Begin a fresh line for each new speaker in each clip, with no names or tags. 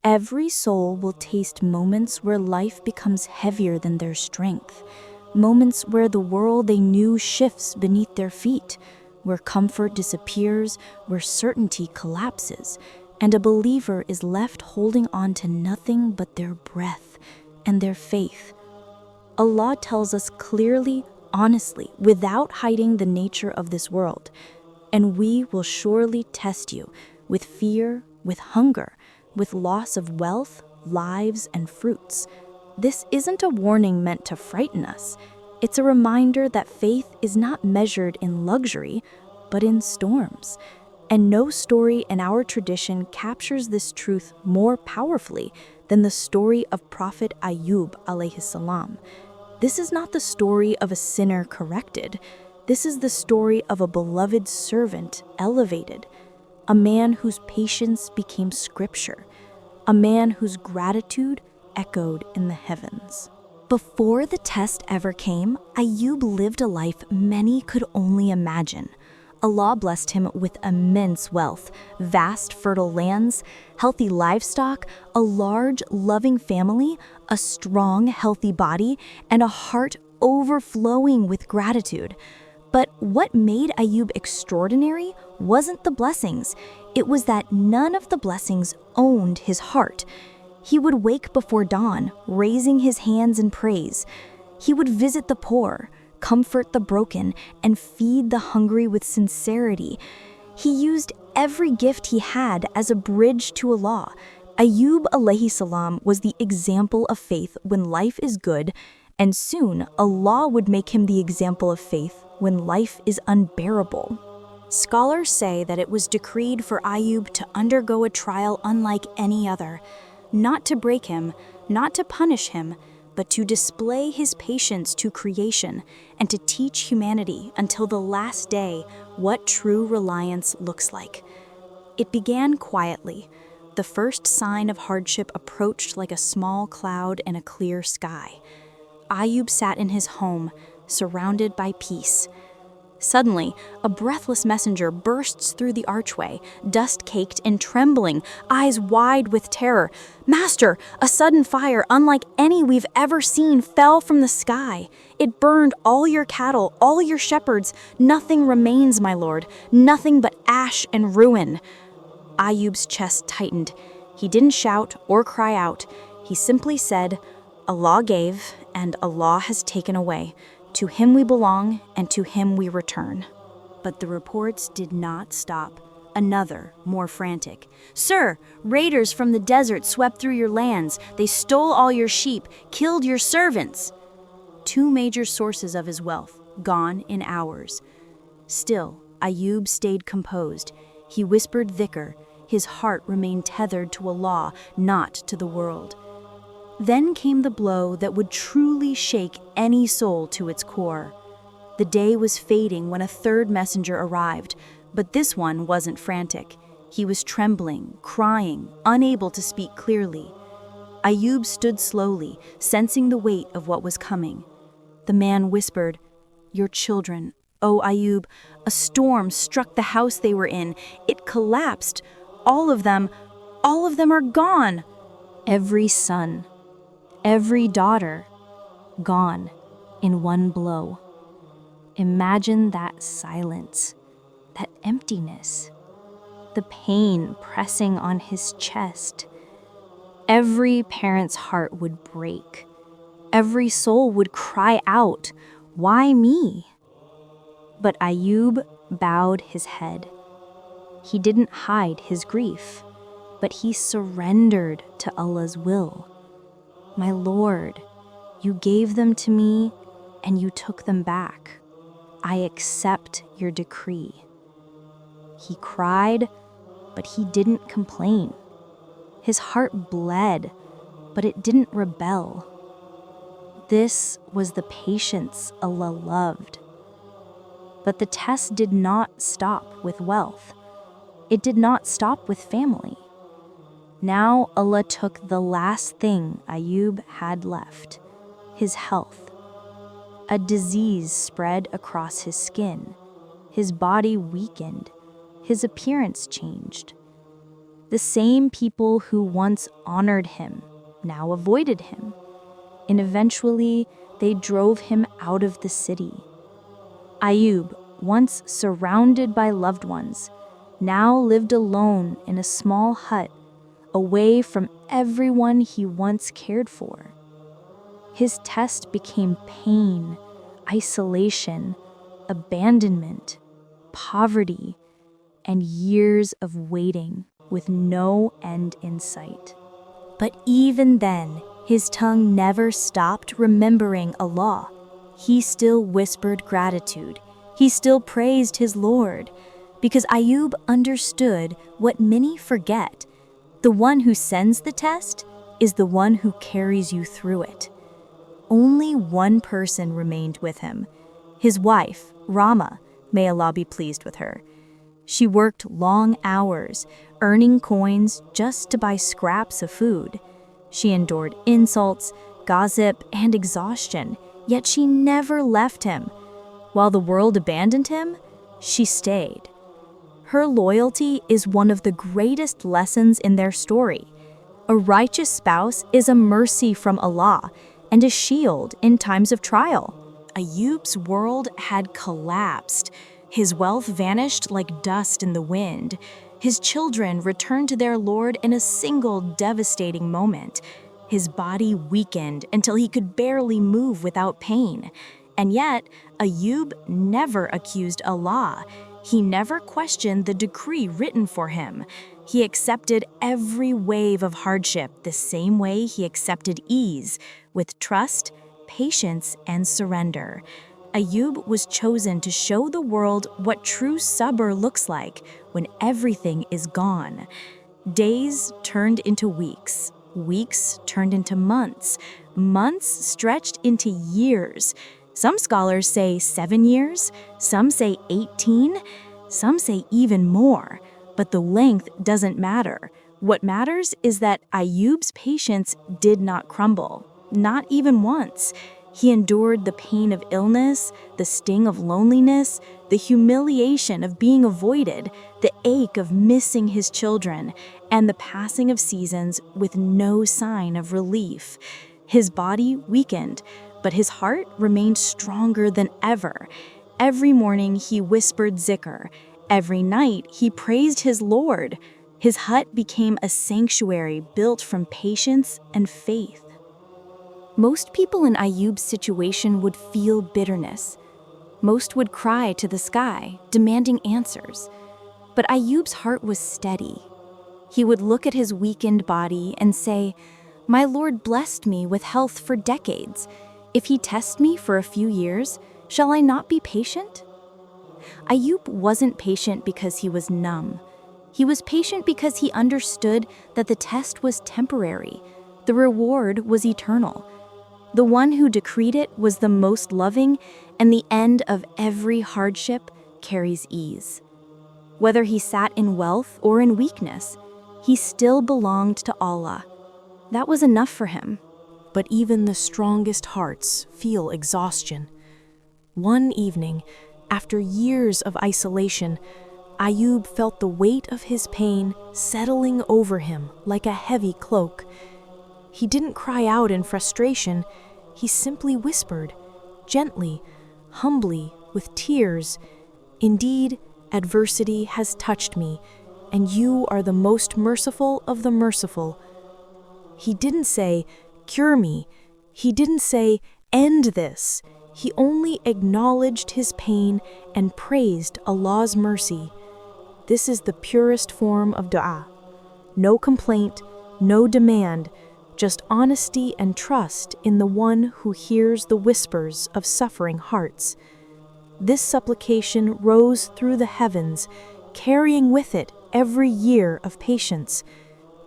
Every soul will taste moments where life becomes heavier than their strength, moments where the world they knew shifts beneath their feet, where comfort disappears, where certainty collapses, and a believer is left holding on to nothing but their breath and their faith. Allah tells us clearly, honestly, without hiding the nature of this world, and we will surely test you with fear, with hunger, with loss of wealth, lives, and fruits. This isn't a warning meant to frighten us. It's a reminder that faith is not measured in luxury, but in storms. And no story in our tradition captures this truth more powerfully than the story of Prophet Ayyub alayhi salam. This is not the story of a sinner corrected. This is the story of a beloved servant elevated, a man whose patience became scripture, a man whose gratitude echoed in the heavens. Before the test ever came, Ayyub lived a life many could only imagine. Allah blessed him with immense wealth, vast fertile lands, healthy livestock, a large loving family, a strong healthy body, and a heart overflowing with gratitude. But what made Ayyub extraordinary wasn't the blessings. It was that none of the blessings owned his heart. He would wake before dawn, raising his hands in praise. He would visit the poor, comfort the broken, and feed the hungry with sincerity. He used every gift he had as a bridge to Allah. Ayyub alayhi salam was the example of faith when life is good, and soon Allah would make him the example of faith when life is unbearable. Scholars say that it was decreed for Ayyub to undergo a trial unlike any other, not to break him, not to punish him, but to display his patience to creation and to teach humanity until the last day what true reliance looks like. It began quietly. The first sign of hardship approached like a small cloud in a clear sky. Ayyub sat in his home, surrounded by peace. Suddenly, a breathless messenger bursts through the archway, dust-caked and trembling, eyes wide with terror. "Master, a sudden fire unlike any we've ever seen fell from the sky. It burned all your cattle, all your shepherds. Nothing remains, my lord, nothing but ash and ruin." Ayyub's chest tightened. He didn't shout or cry out. He simply said, "Allah gave, and Allah has taken away. To him we belong, and to him we return." But the reports did not stop. Another, more frantic. "Sir, raiders from the desert swept through your lands. They stole all your sheep, killed your servants." Two major sources of his wealth, gone in hours. Still, Ayyub stayed composed. He whispered dhikr. His heart remained tethered to Allah, not to the world. Then came the blow that would truly shake any soul to its core. The day was fading when a third messenger arrived, but this one wasn't frantic. He was trembling, crying, unable to speak clearly. Ayyub stood slowly, sensing the weight of what was coming. The man whispered, "Your children, O Ayyub, a storm struck the house they were in. It collapsed. All of them are gone. Every son, every daughter, gone in one blow." Imagine that silence, that emptiness, the pain pressing on his chest. Every parent's heart would break. Every soul would cry out, "Why me?" But Ayyub bowed his head. He didn't hide his grief, but he surrendered to Allah's will. "My Lord, you gave them to me and you took them back. I accept your decree." He cried, but he didn't complain. His heart bled, but it didn't rebel. This was the patience Allah loved. But the test did not stop with wealth. It did not stop with family. Now Allah took the last thing Ayyub had left, his health. A disease spread across his skin. His body weakened. His appearance changed. The same people who once honored him now avoided him, and eventually they drove him out of the city. Ayyub, once surrounded by loved ones, now lived alone in a small hut, away from everyone he once cared for. His test became pain, isolation, abandonment, poverty, and years of waiting with no end in sight. But even then, his tongue never stopped remembering Allah. He still whispered gratitude. He still praised his Lord, because Ayyub understood what many forget. The one who sends the test is the one who carries you through it. Only one person remained with him, his wife, Rama, may Allah be pleased with her. She worked long hours, earning coins just to buy scraps of food. She endured insults, gossip, and exhaustion, yet she never left him. While the world abandoned him, she stayed. Her loyalty is one of the greatest lessons in their story. A righteous spouse is a mercy from Allah and a shield in times of trial. Ayyub's world had collapsed. His wealth vanished like dust in the wind. His children returned to their Lord in a single devastating moment. His body weakened until he could barely move without pain. And yet, Ayyub never accused Allah. He never questioned the decree written for him. He accepted every wave of hardship the same way he accepted ease, with trust, patience, and surrender. Ayyub was chosen to show the world what true sabr looks like when everything is gone. Days turned into weeks. Weeks turned into months. Months stretched into years. Some scholars say 7 years, some say 18, some say even more. But the length doesn't matter. What matters is that Ayyub's patience did not crumble, not even once. He endured the pain of illness, the sting of loneliness, the humiliation of being avoided, the ache of missing his children, and the passing of seasons with no sign of relief. His body weakened, but his heart remained stronger than ever. Every morning he whispered zikr. Every night he praised his Lord. His hut became a sanctuary built from patience and faith. Most people in Ayyub's situation would feel bitterness. Most would cry to the sky, demanding answers. But Ayyub's heart was steady. He would look at his weakened body and say, "My Lord blessed me with health for decades. If he tests me for a few years, shall I not be patient?" Ayyub wasn't patient because he was numb. He was patient because he understood that the test was temporary. The reward was eternal. The one who decreed it was the most loving, and the end of every hardship carries ease. Whether he sat in wealth or in weakness, he still belonged to Allah. That was enough for him.
But even the strongest hearts feel exhaustion. One evening, after years of isolation, Ayyub felt the weight of his pain settling over him like a heavy cloak. He didn't cry out in frustration. He simply whispered, gently, humbly, with tears, "Indeed, adversity has touched me, and you are the most merciful of the merciful." He didn't say, "Cure me." He didn't say, "End this." He only acknowledged his pain and praised Allah's mercy. This is the purest form of dua. No complaint, no demand, just honesty and trust in the one who hears the whispers of suffering hearts. This supplication rose through the heavens, carrying with it every year of patience.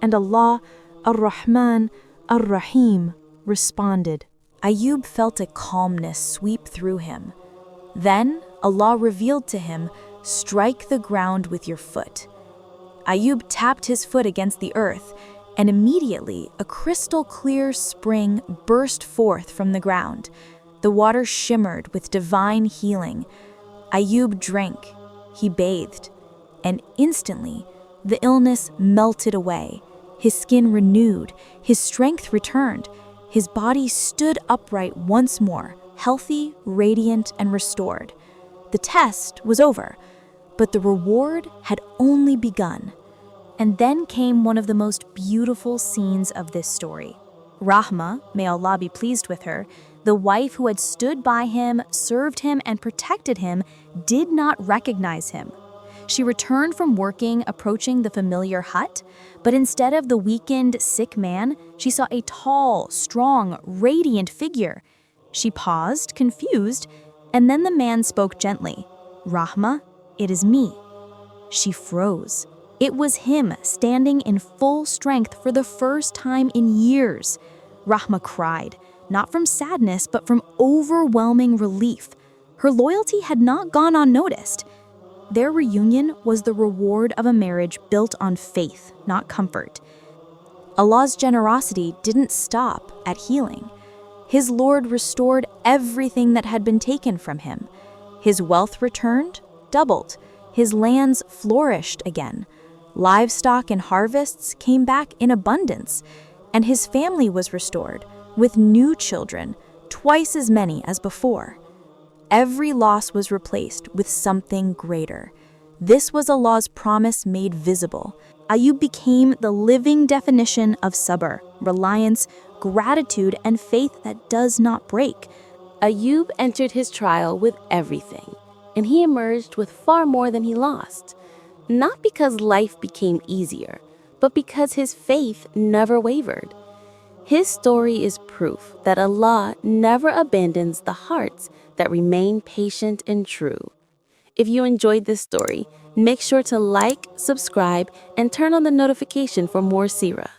And Allah, Ar-Rahman, Ar-Rahim, responded. Ayyub felt a calmness sweep through him. Then Allah revealed to him, "Strike the ground with your foot." Ayyub tapped his foot against the earth, and immediately a crystal-clear spring burst forth from the ground. The water shimmered with divine healing. Ayyub drank, he bathed, and instantly
The illness melted away. His skin renewed. His strength returned. His body stood upright once more, healthy, radiant, and restored. The test was over, but the reward had only begun. And then came one of the most beautiful scenes of this story. Rahma, may Allah be pleased with her, the wife who had stood by him, served him, and protected him, did not recognize him. She returned from working, approaching the familiar hut, but instead of the weakened, sick man, she saw a tall, strong, radiant figure. She paused, confused, and then the man spoke gently. "Rahma, it is me." She froze. It was him, standing in full strength for the first time in years. Rahma cried, not from sadness, but from overwhelming relief. Her loyalty had not gone unnoticed. Their reunion was the reward of a marriage built on faith, not comfort. Allah's generosity didn't stop at healing. His Lord restored everything that had been taken from him. His wealth returned, doubled. His lands flourished again. Livestock and harvests came back in abundance. And his family was restored, with new children, twice as many as before. Every loss was replaced with something greater. This was Allah's promise made visible. Ayyub became the living definition of sabr, reliance, gratitude, and faith that does not break.
Ayyub entered his trial with everything, and he emerged with far more than he lost. Not because life became easier, but because his faith never wavered. His story is proof that Allah never abandons the hearts that remain patient and true. If you enjoyed this story, make sure to like, subscribe, and turn on the notification for more seerah.